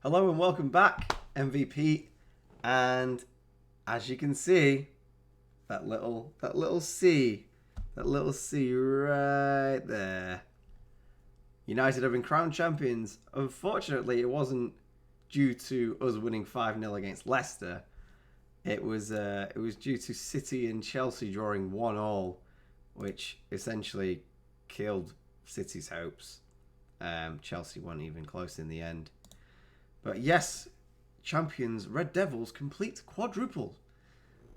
Hello and welcome back, MVP. And as you can see, that little C right there. United have been crowned champions. Unfortunately, it wasn't due to us winning 5-0 against Leicester. It was due to City and Chelsea drawing 1-1, which essentially killed City's hopes. Chelsea weren't even close in the end. But yes, champions Red Devils complete quadruple.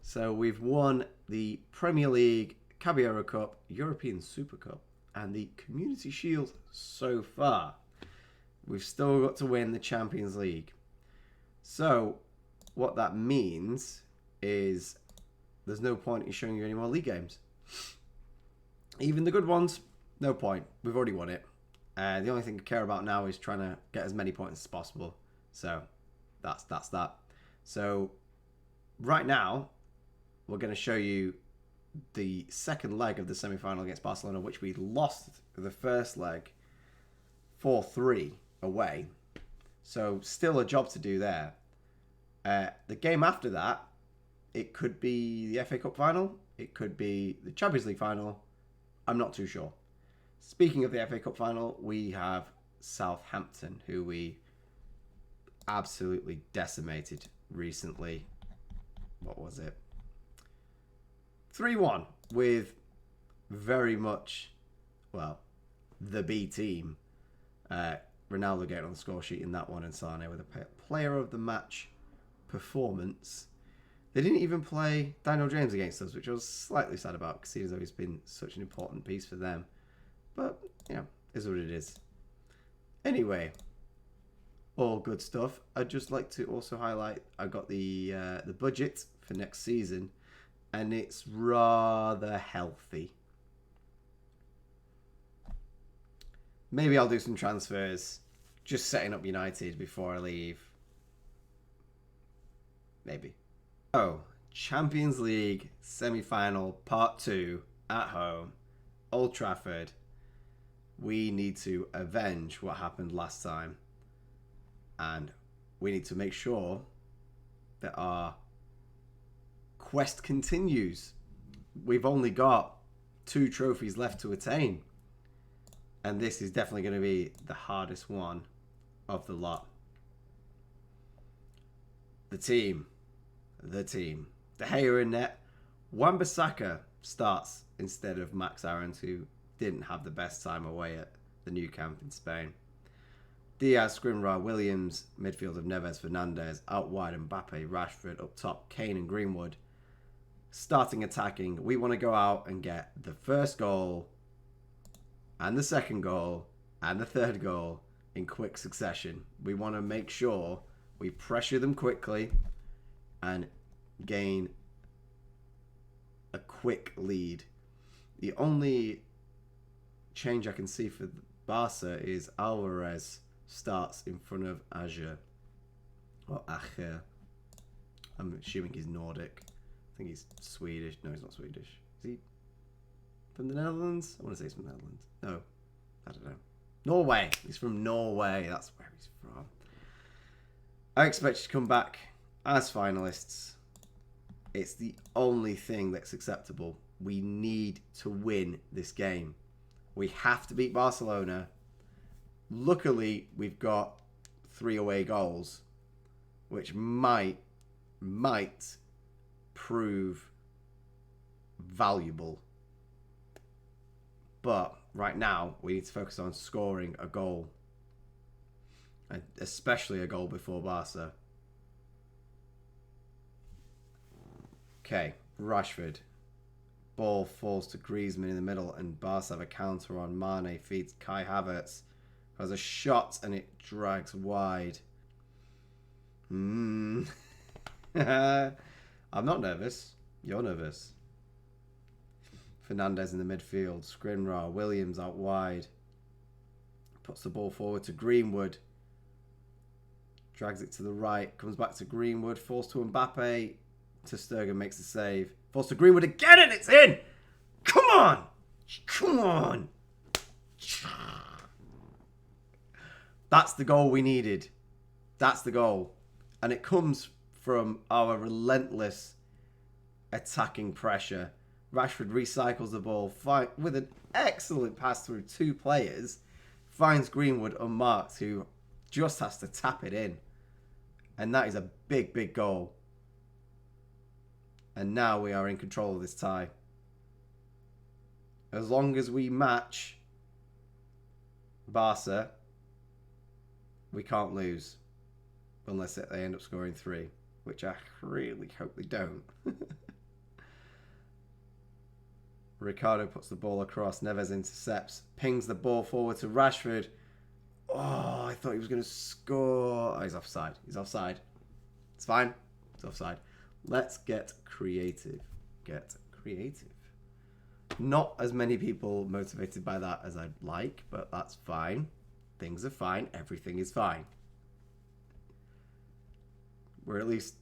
So we've won the Premier League, Caballero Cup, European Super Cup, and the Community Shield so far. We've still got to win the Champions League. So what that means is there's no point in showing you any more league games. Even the good ones, no point. We've already won it. The only thing I care about now is trying to get as many points as possible. So that's that. So right now, we're going to show you the second leg of the semi-final against Barcelona, which we lost the first leg 4-3 away. So still a job to do there. The game after that, it could be the FA Cup final. It could be the Champions League final. I'm not too sure. Speaking of the FA Cup final, we have Southampton, who we absolutely decimated recently. What was it? 3-1 with very much, well, the B team. Ronaldo getting on the score sheet in that one, and Sane with a player of the match performance. They didn't even play Daniel James against us, which I was slightly sad about because he's always been such an important piece for them. But, yeah, is what it is. Anyway, all good stuff. I'd just like to also highlight I got the budget for next season, and it's rather healthy. Maybe I'll do some transfers, just setting up United before I leave. Maybe. Oh, Champions League semi-final part 2 at home, Old Trafford. We need to avenge what happened last time. And we need to make sure that our quest continues. We've only got 2 trophies left to attain. And this is definitely going to be the hardest one of the lot. The team. De Gea in net. Wan-Bissaka starts instead of Max Aarons, who didn't have the best time away at the new camp in Spain. Diaz, Skriniar, Williams, midfield of Neves, Fernandes, out wide Mbappe, Rashford, up top Kane and Greenwood. Starting attacking, we want to go out and get the first goal and the second goal and the third goal in quick succession. We want to make sure we pressure them quickly and gain a quick lead. The only change I can see for Barca is Alvarez starts in front of Ajer. Or Ajer. I'm assuming he's Nordic. I think he's Swedish. No, he's not Swedish. Is he from the Netherlands? I want to say he's from the Netherlands. No, I don't know. Norway. He's from Norway. That's where he's from. I expect you to come back as finalists. It's the only thing that's acceptable. We need to win this game. We have to beat Barcelona. Luckily, we've got 3 away goals, which might prove valuable. But right now, we need to focus on scoring a goal, and especially a goal before Barca. Okay, Rashford. Ball falls to Griezmann in the middle, and Barca have a counter on. Mane feeds Kai Havertz, who has a shot, and it drags wide. I'm not nervous. You're nervous. Fernandes in the midfield. Skriniar, Williams out wide. Puts the ball forward to Greenwood. Drags it to the right. Comes back to Greenwood. Falls to Mbappe. Ter Stegen makes the save. Falls to Greenwood again, and it's in! Come on! Come on! That's the goal we needed. That's the goal. And it comes from our relentless attacking pressure. Rashford recycles the ball with an excellent pass through two players. Finds Greenwood unmarked, who just has to tap it in. And that is a big, big goal. And now we are in control of this tie. As long as we match Barca, we can't lose. Unless they end up scoring 3, which I really hope they don't. Ricardo puts the ball across. Neves intercepts. Pings the ball forward to Rashford. Oh, I thought he was going to score. Oh, he's offside. He's offside. It's fine. It's offside. Let's get creative. Get creative. Not as many people motivated by that as I'd like, but that's fine. Things are fine. Everything is fine. We're at least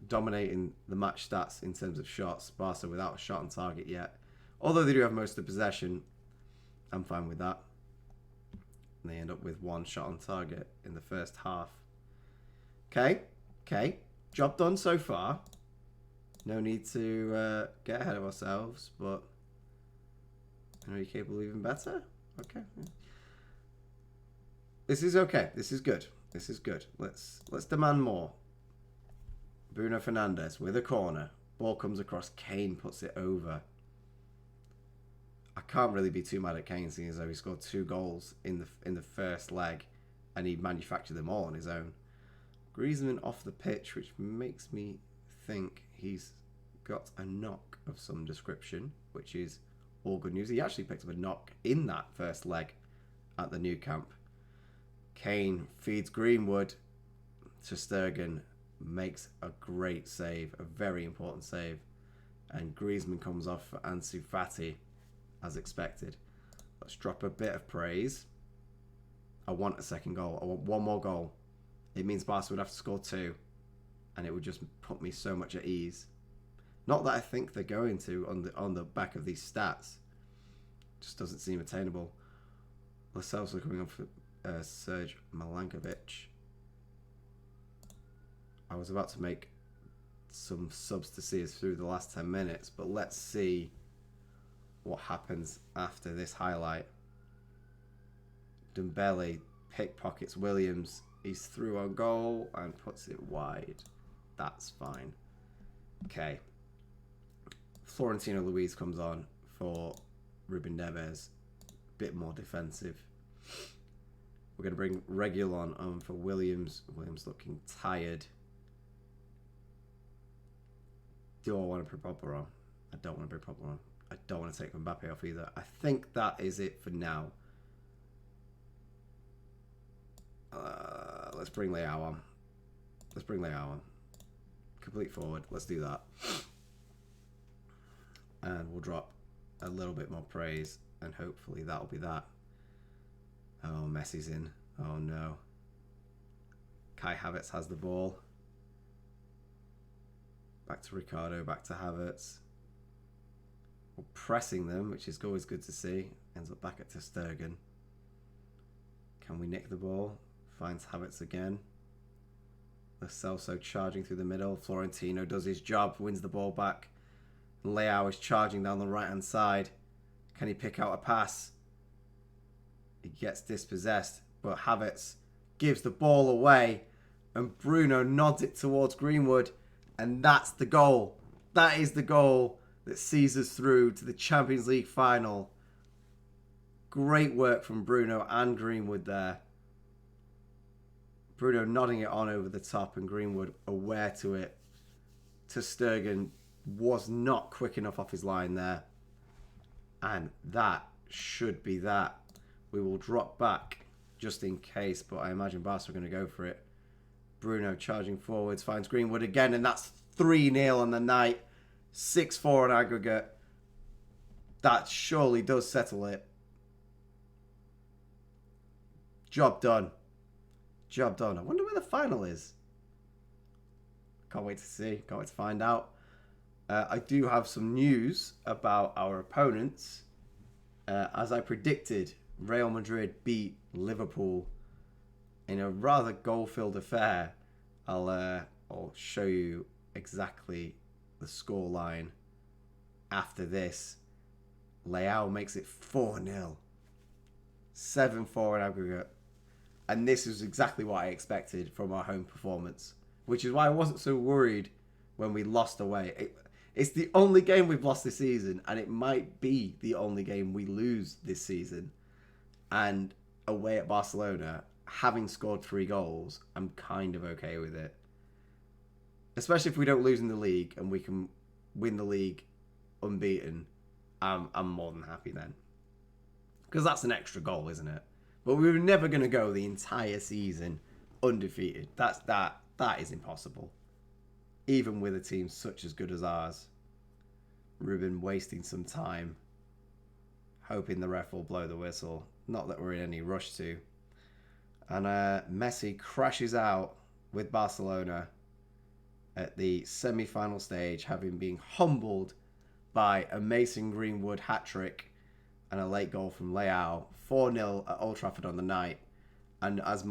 dominating the match stats in terms of shots. Barca without a shot on target yet. Although they do have most of the possession, I'm fine with that. And they end up with 1 shot on target in the first half. Okay. Job done so far. No need to get ahead of ourselves, but are you capable of even better? Okay. This is okay. This is good. This is good. Let's demand more. Bruno Fernandes with a corner. Ball comes across. Kane puts it over. I can't really be too mad at Kane, seeing as though he scored 2 goals in the first leg, and he manufactured them all on his own. Griezmann off the pitch, which makes me think he's got a knock of some description, which is all good news. He actually picked up a knock in that first leg at the Nou Camp. Kane feeds Greenwood to Sturgeon, makes a great save, a very important save, and Griezmann comes off for Ansu Fati as expected. Let's drop a bit of praise. I want a second goal. I want 1 more goal. It means Barca would have to score 2, and it would just put me so much at ease. Not that I think they're going to on the back of these stats. Just doesn't seem attainable. Lo Celso coming on for Serge Milankovic. I was about to make some subs to see us through the last 10 minutes, but let's see what happens after this highlight. Dembele pickpockets Williams. He's through on goal and puts it wide. That's fine. Okay. Florentino Luis comes on for Ruben Neves. Bit more defensive. We're going to bring Reguilon on for Williams. Williams looking tired. Do I want to put Pogba on? I don't want to bring Pogba on. I don't want to take Mbappe off either. I think that is it for now. Let's bring Leao on. Let's bring Leao on. Complete forward. Let's do that. And we'll drop a little bit more praise, and hopefully that'll be that. Oh, Messi's in. Oh no. Kai Havertz has the ball. Back to Ricardo, back to Havertz. We're pressing them, which is always good to see. Ends up back at Ter Stegen. Can we nick the ball? Finds Havertz again. Lo Celso charging through the middle. Florentino does his job, wins the ball back. Leao is charging down the right-hand side. Can he pick out a pass? He gets dispossessed, but Havertz gives the ball away, and Bruno nods it towards Greenwood, and that's the goal. That is the goal that sees us through to the Champions League final. Great work from Bruno and Greenwood there. Bruno nodding it on over the top, and Greenwood aware to it. Ter Stegen was not quick enough off his line there. And that should be that. We will drop back just in case, but I imagine Barca are going to go for it. Bruno charging forwards, finds Greenwood again, and that's 3-0 on the night. 6-4 on aggregate. That surely does settle it. Job done. Job done. I wonder where the final is. Can't wait to see. Can't wait to find out. I do have some news about our opponents. As I predicted, Real Madrid beat Liverpool in a rather goal-filled affair, I'll show you exactly the scoreline after this. Leao makes it 4-0. 7-4 in aggregate. And this is exactly what I expected from our home performance, which is why I wasn't so worried when we lost away. It's the only game we've lost this season, and it might be the only game we lose this season. And away at Barcelona, having scored 3 goals, I'm kind of okay with it. Especially if we don't lose in the league and we can win the league unbeaten, I'm more than happy then. Because that's an extra goal, isn't it? But we were never going to go the entire season undefeated. That is impossible. Even with a team such as good as ours. Ruben wasting some time, hoping the ref will blow the whistle. Not that we're in any rush to. And Messi crashes out with Barcelona at the semi-final stage, having been humbled by a Mason Greenwood hat-trick and a late goal from Leao. 4-0 at Old Trafford on the night. And as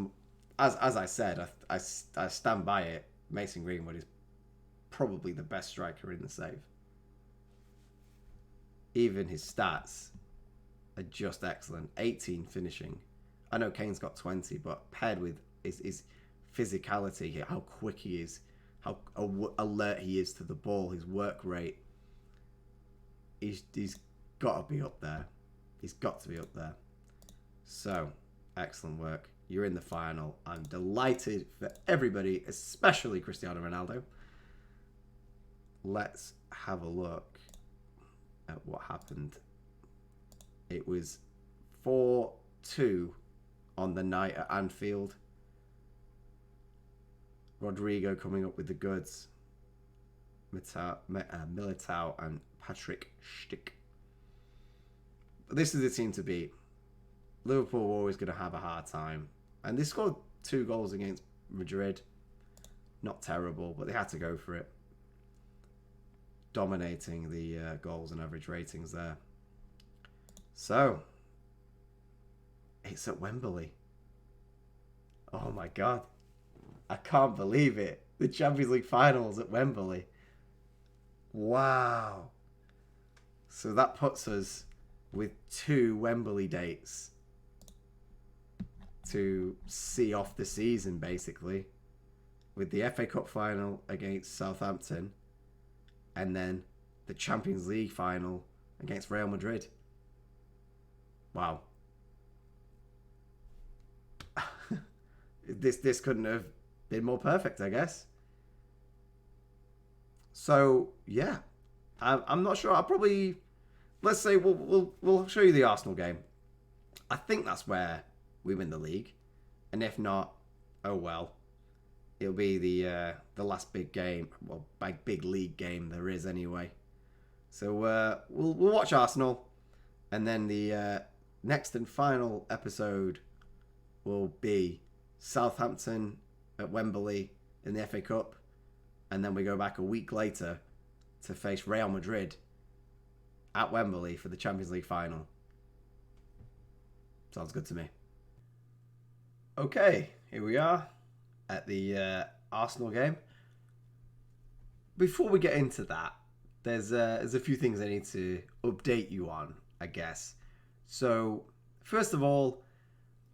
I said, I stand by it. Mason Greenwood is probably the best striker in the save. Even his stats are just excellent. 18 finishing. I know Kane's got 20, but paired with his physicality, how quick he is, how alert he is to the ball, his work rate, he's got to be up there. He's got to be up there. So, excellent work. You're in the final. I'm delighted for everybody, especially Cristiano Ronaldo. Let's have a look at what happened. It was 4-2 on the night at Anfield. Rodrigo coming up with the goods. Militao and Patrick Schick. But this is the team to beat. Liverpool were always going to have a hard time. And they scored 2 goals against Madrid. Not terrible, but they had to go for it. Dominating the goals and average ratings there. So, it's at Wembley. Oh my God. I can't believe it. The Champions League finals at Wembley. Wow. So that puts us with 2 Wembley dates to see off the season, basically. With the FA Cup final against Southampton. And then the Champions League final against Real Madrid. Wow. This couldn't have been more perfect, I guess. So, yeah. I'm not sure. I'll probably... Let's say we'll show you the Arsenal game. I think that's where we win the league. And if not, oh well. It'll be the last big game, well, big league game there is anyway. So we'll watch Arsenal, and then the next and final episode will be Southampton at Wembley in the FA Cup, and then we go back a week later to face Real Madrid at Wembley for the Champions League final. Sounds good to me. Okay, here we are at the Arsenal game. Before we get into that, there's a few things I need to update you on, I guess. So, first of all,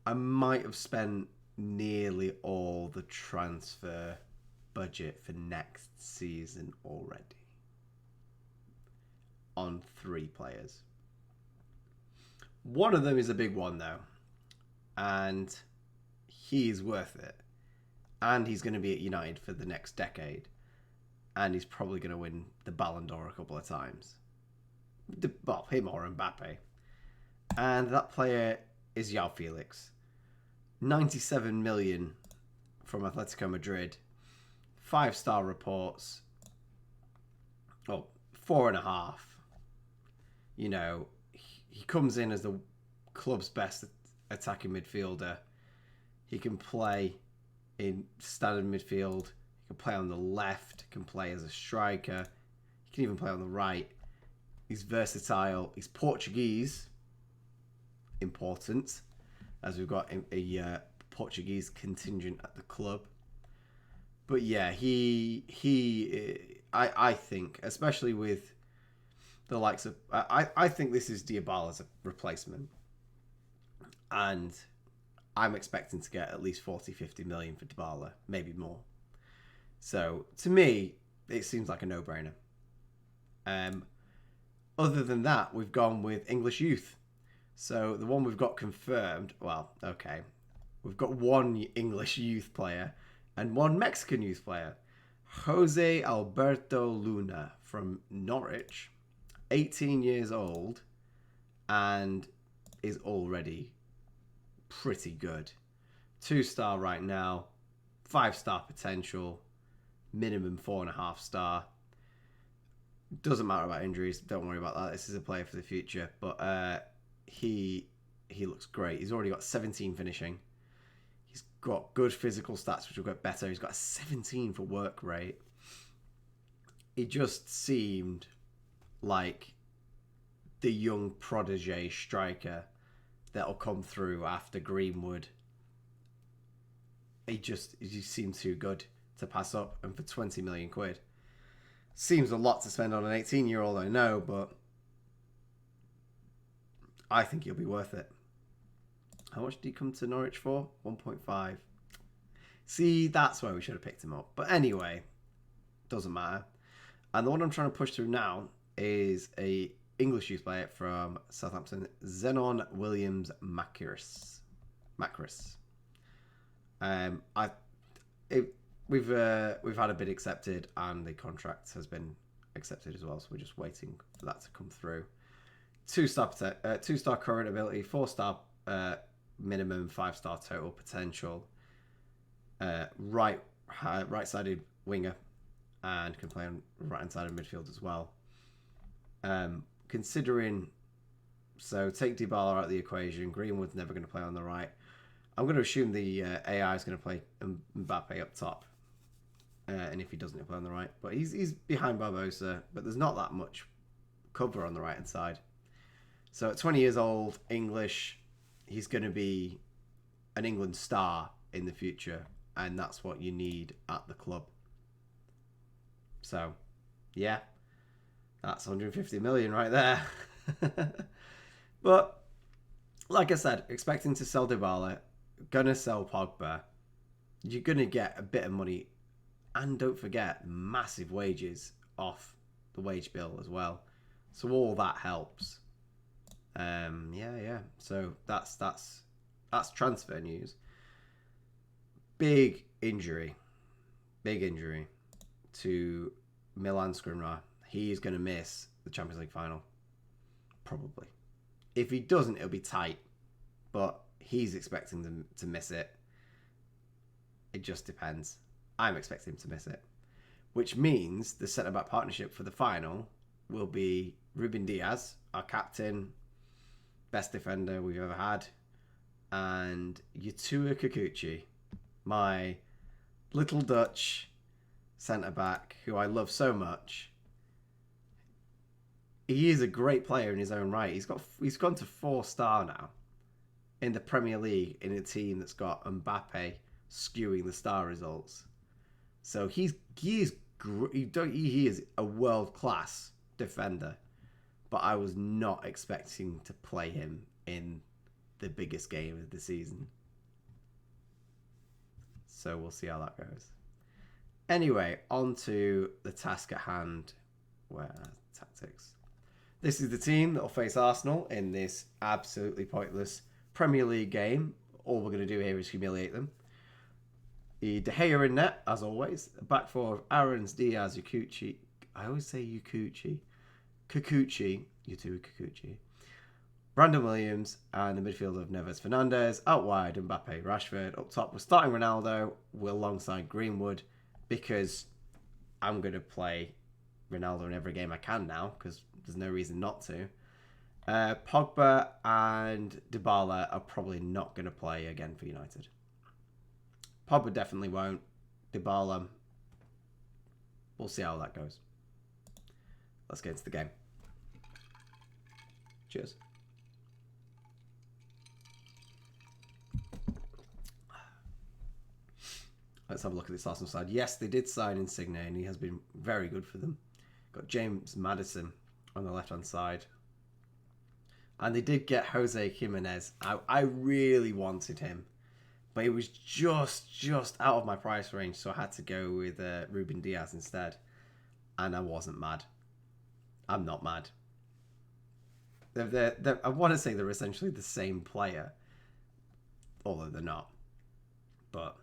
I might have spent nearly all the transfer budget for next season already on 3 players. One of them is a big one, though, and he's worth it. And he's going to be at United for the next decade. And he's probably going to win the Ballon d'Or a couple of times. Well, him or Mbappe. And that player is João Felix. 97 million from Atletico Madrid. 5-star reports. Oh, 4.5. You know, he comes in as the club's best attacking midfielder. He can play in standard midfield. He can play on the left. He can play as a striker. He can even play on the right. He's versatile. He's Portuguese. Important, as we've got a Portuguese contingent at the club. But yeah, I think, especially with the likes of, I think this is Dybala's replacement. And I'm expecting to get at least 40, 50 million for Dybala, maybe more. So to me, it seems like a no-brainer. Other than that, we've gone with English youth. So the one we've got confirmed, well, okay, we've got one English youth player and one Mexican youth player. Jose Alberto Luna from Norwich, 18 years old, and is already pretty good. 2-star right now, 5-star potential, minimum 4.5 star. Doesn't matter about injuries, don't worry about that. This is a player for the future, but he looks great. He's already got 17 finishing. He's got good physical stats, which will get better. He's got a 17 for work rate. He just seemed like the young protege striker that'll come through after Greenwood. He just seemed too good to pass up, and for 20 million quid. Seems a lot to spend on an 18-year-old, I know, but I think he'll be worth it. How much did he come to Norwich for? 1.5. See, that's where we should have picked him up. But anyway, doesn't matter. And the one I'm trying to push through now is a English youth player from Southampton, Zenon Williams Macris. We've had a bid accepted and the contract has been accepted as well, so we're just waiting for that to come through. 2-star current ability, 4-star minimum, 5-star total potential. Right-sided winger and can play on right-hand side of midfield as well. Considering, so take Dybala out of the equation, Greenwood's never going to play on the right. I'm going to assume the AI is going to play Mbappe up top. And if he doesn't, he'll play on the right. But he's behind Barbosa, but there's not that much cover on the right-hand side. So at 20 years old, English, he's going to be an England star in the future. And that's what you need at the club. So, yeah, that's 150 million right there. But, like I said, expecting to sell Dybala, gonna sell Pogba. You're gonna get a bit of money. And don't forget, massive wages off the wage bill as well. So all that helps. Yeah. So that's transfer news. Big injury to Milan Skriniar. He's going to miss the Champions League final. Probably. If he doesn't, it'll be tight. But he's expecting them to miss it. It just depends. I'm expecting him to miss it. Which means the centre-back partnership for the final will be Ruben Diaz, our captain, best defender we've ever had, and Yutua Kikuchi, my little Dutch centre-back who I love so much. He is a great player in his own right. He's gone to 4-star now in the Premier League in a team that's got Mbappe skewing the star results. So he is a world-class defender, but I was not expecting to play him in the biggest game of the season. So we'll see how that goes. Anyway, on to the task at hand. Where tactics? This is the team that will face Arsenal in this absolutely pointless Premier League game. All we're going to do here is humiliate them. De Gea in net, as always. Back four of Aarons, Diaz, Kikuchi. I always say Kikuchi. Yutua Kikuchi. Brandon Williams, and the midfield of Neves Fernandez. Out wide, Mbappe, Rashford. Up top, we're starting Ronaldo. We're alongside Greenwood, because I'm going to play Ronaldo in every game I can now, because there's no reason not to. Pogba and Dybala are probably not going to play again for United. Pogba definitely won't. Dybala, we'll see how that goes. Let's get into the game. Cheers. Let's have a look at this Arsenal side. Yes, they did sign Insigne, and he has been very good for them. Got James Maddison on the left-hand side. And they did get Jose Jimenez. I really wanted him, but he was just out of my price range, so I had to go with Ruben Diaz instead. And I wasn't mad. I'm not mad. I want to say they're essentially the same player, although they're not. But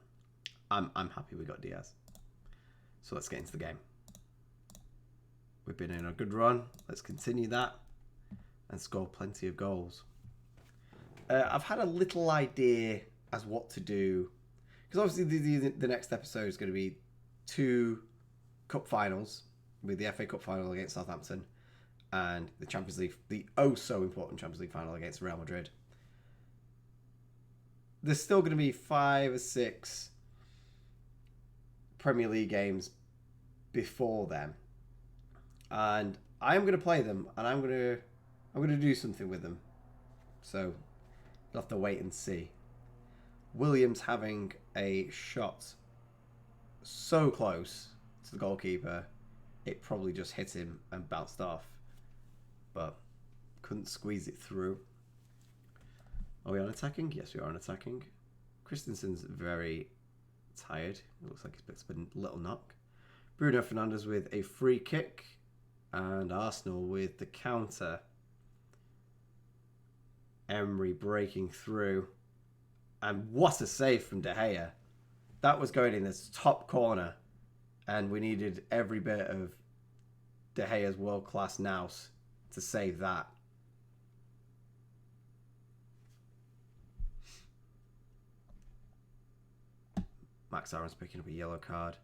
I'm happy we got Diaz. So let's get into the game. We've been in a good run. Let's continue that and score plenty of goals. I've had a little idea as what to do, because obviously the next episode is going to be 2 cup finals, with the FA Cup final against Southampton and the Champions League, the oh so important Champions League final against Real Madrid. There's still going to be 5 or 6 Premier League games before them, and I'm going to play them, and I'm going to do something with them. So you'll have to wait and see. Williams having a shot so close to the goalkeeper, it probably just hit him and bounced off, but couldn't squeeze it through. Are we on attacking? Yes, we are on attacking. Christensen's very tired. It looks like he's picked up a little knock. Bruno Fernandes with a free kick, and Arsenal with the counter. Emery breaking through, and what a save from De Gea. That was going in this top corner, and we needed every bit of De Gea's world-class nous to save that. Max Aaron's picking up a yellow card.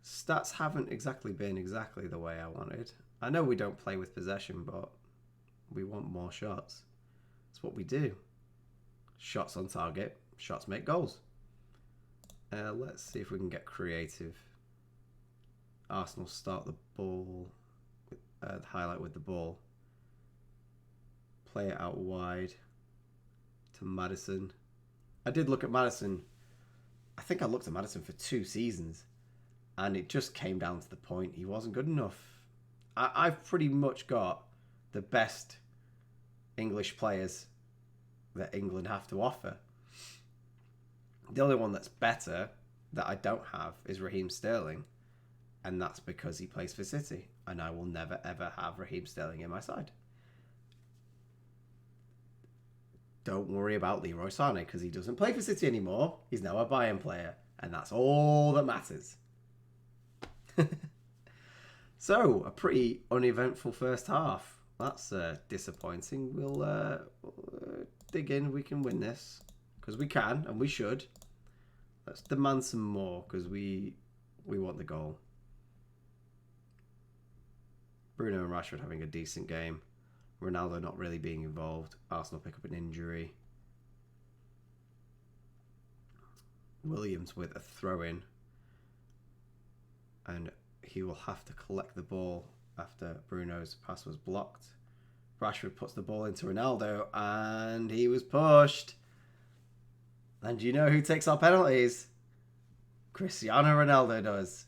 Stats haven't exactly been exactly the way I wanted. I know we don't play with possession, but we want more shots. That's what we do. Shots on target. Shots make goals. Let's see if we can get creative. Arsenal start the ball. The highlight with the ball. Play it out wide to Maddison. I did look at Maddison. I think I looked at Maddison for 2 seasons, and it just came down to the point he wasn't good enough. I've pretty much got the best English players that England have to offer. The only one that's better that I don't have is Raheem Sterling, and that's because he plays for City, and I will never ever have Raheem Sterling in my side. Don't worry about Leroy Sané, because he doesn't play for City anymore. He's now a Bayern player, and that's all that matters. So, a pretty uneventful first half. That's disappointing. We'll dig in. We can win this, because we can, and we should. Let's demand some more, because we want the goal. Bruno and Rashford having a decent game. Ronaldo not really being involved. Arsenal pick up an injury. Williams with a throw-in. And he will have to collect the ball after Bruno's pass was blocked. Rashford puts the ball into Ronaldo, and he was pushed. And you know who takes our penalties? Cristiano Ronaldo does.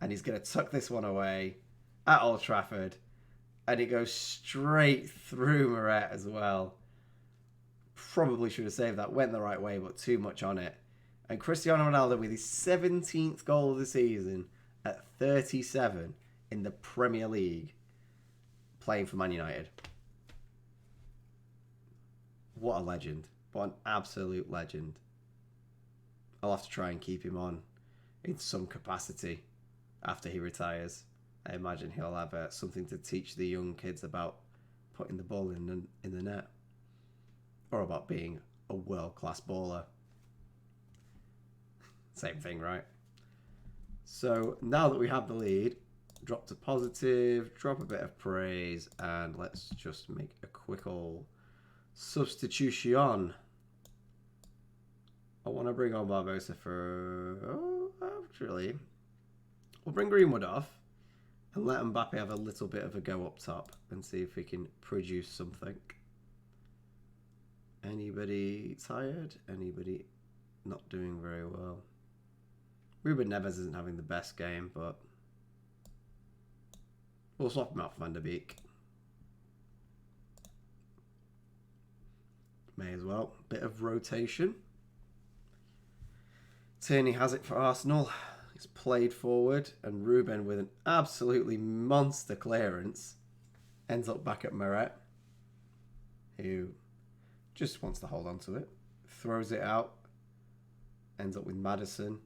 And he's going to tuck this one away at Old Trafford. And it goes straight through Meret as well. Probably should have saved that. Went the right way, but too much on it. And Cristiano Ronaldo with his 17th goal of the season at 37 in the Premier League, playing for Man United. What a legend. What an absolute legend. I'll have to try and keep him on in some capacity after he retires. I imagine he'll have something to teach the young kids about putting the ball in the net, or about being a world-class baller. Same thing, right? So now that we have the lead, drop to positive, drop a bit of praise, and let's just make a quick old substitution. I want to bring on Barbosa for... Oh, actually, we'll bring Greenwood off and let Mbappe have a little bit of a go up top and see if we can produce something. Anybody tired? Anybody not doing very well? Ruben Neves isn't having the best game, but we'll swap him out for Van der Beek. May as well. Bit of rotation. Tierney has it for Arsenal. He's played forward, and Ruben, with an absolutely monster clearance, ends up back at Meret, who just wants to hold on to it. Throws it out. Ends up with Maddison.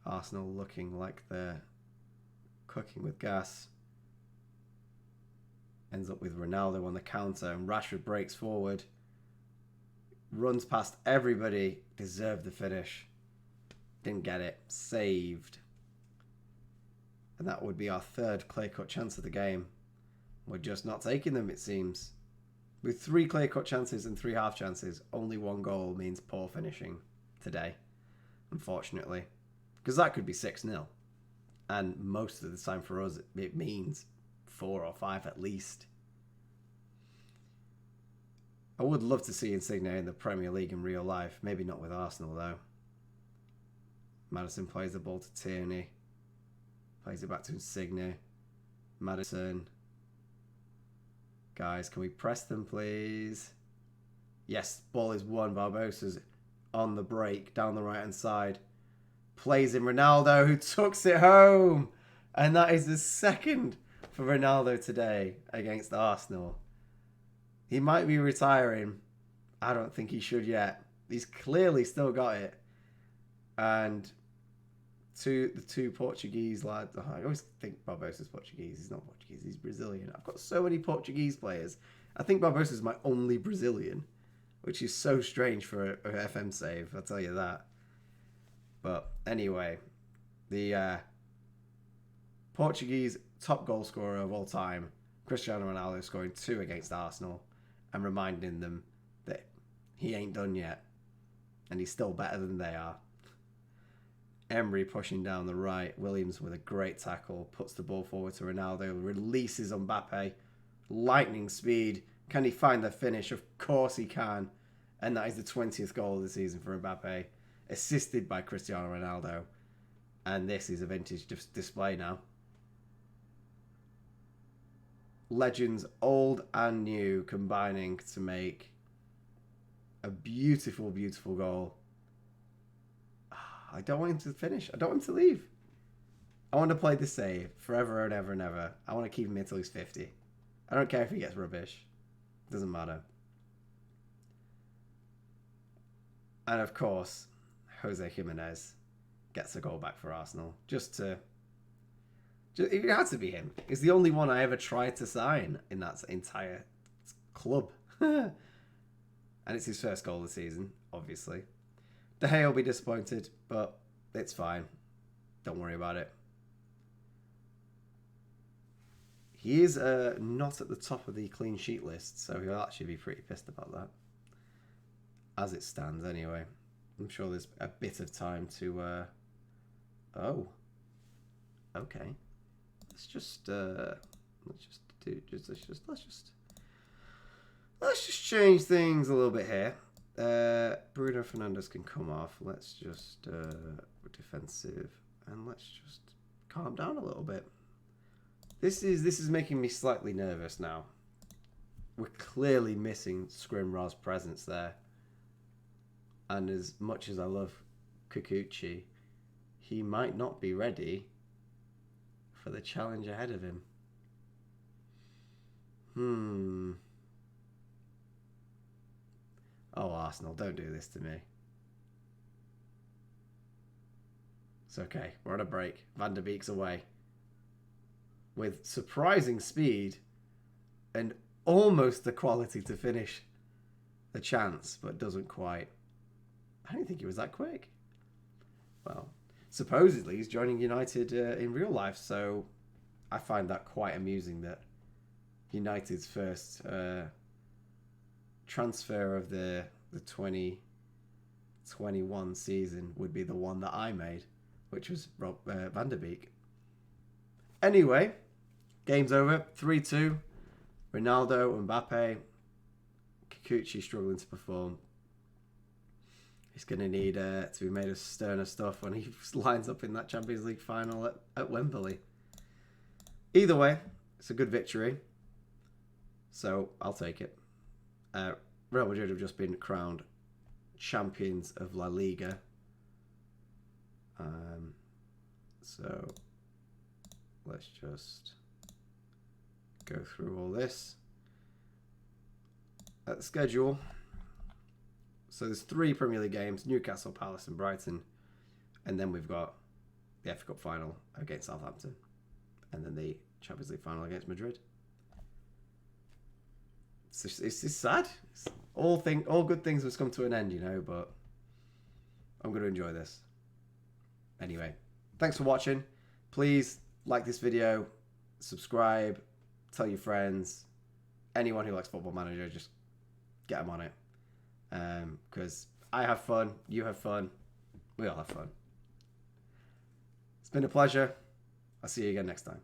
Arsenal looking like they're cooking with gas. Ends up with Ronaldo on the counter, and Rashford breaks forward. Runs past everybody. Deserved the finish. Didn't get it. Saved. And that would be our third clear-cut chance of the game. We're just not taking them, it seems. With 3 clear-cut chances and 3 half chances, only 1 goal means poor finishing today, unfortunately. Because that could be 6-0. And most of the time for us, it means 4 or 5 at least. I would love to see Insigne in the Premier League in real life. Maybe not with Arsenal, though. Maddison plays the ball to Tierney. Plays it back to Insigne. Maddison. Guys, can we press them, please? Yes, ball is won. Barbosa's on the break, down the right-hand side. Plays in Ronaldo, who tucks it home. And that is the second for Ronaldo today against Arsenal. He might be retiring. I don't think he should yet. He's clearly still got it. And the two Portuguese lads. I always think Barbosa's Portuguese. He's not Portuguese. He's Brazilian. I've got so many Portuguese players. I think Barbosa's my only Brazilian, which is so strange for a FM save. I'll tell you that. But anyway, the Portuguese top goal scorer of all time, Cristiano Ronaldo, scoring 2 against Arsenal and reminding them that he ain't done yet and he's still better than they are. Emery pushing down the right. Williams with a great tackle. Puts the ball forward to Ronaldo. Releases Mbappe. Lightning speed. Can he find the finish? Of course he can. And that is the 20th goal of the season for Mbappe. Assisted by Cristiano Ronaldo. And this is a vintage display now. Legends old and new combining to make a beautiful, beautiful goal. I don't want him to finish. I don't want him to leave. I want to play the save forever and ever and ever. I want to keep him until he's 50. I don't care if he gets rubbish. It doesn't matter. And of course, Jose Jimenez gets a goal back for Arsenal. It had to be him. He's the only one I ever tried to sign in that entire club. And it's his first goal of the season, obviously. De Gea will be disappointed, but it's fine. Don't worry about it. He is not at the top of the clean sheet list, so he'll actually be pretty pissed about that. As it stands, anyway. I'm sure there's a bit of time to... Oh. Okay. Let's just change things a little bit here. Bruno Fernandes can come off. Let's just defensive, and let's just calm down a little bit. This is making me slightly nervous now. We're clearly missing Scrimraw's presence there, and as much as I love Kikuchi, he might not be ready for the challenge ahead of him. Oh, Arsenal, don't do this to me. It's okay. We're on a break. Van der Beek's away. With surprising speed and almost the quality to finish the chance, but doesn't quite. I don't think he was that quick. Well, supposedly he's joining United in real life, so I find that quite amusing that United's first transfer of the 2021 season would be the one that I made, which was Van der Beek. Anyway, game's over. 3-2. Ronaldo, Mbappe, Kikuchi struggling to perform. he's going to need to be made of sterner stuff when he lines up in that Champions League final at Wembley. Either way, it's a good victory. So I'll take it. Real Madrid have just been crowned champions of La Liga. So let's just go through all this. At the schedule, so there's 3 Premier League games: Newcastle, Palace and Brighton, and then we've got the FA Cup final against Southampton, and then the Champions League final against Madrid. It's sad. All good things must come to an end, you know, but I'm going to enjoy this. Anyway, thanks for watching. Please like this video, subscribe, tell your friends, anyone who likes Football Manager, just get them on it. Because I have fun, you have fun, we all have fun. It's been a pleasure. I'll see you again next time.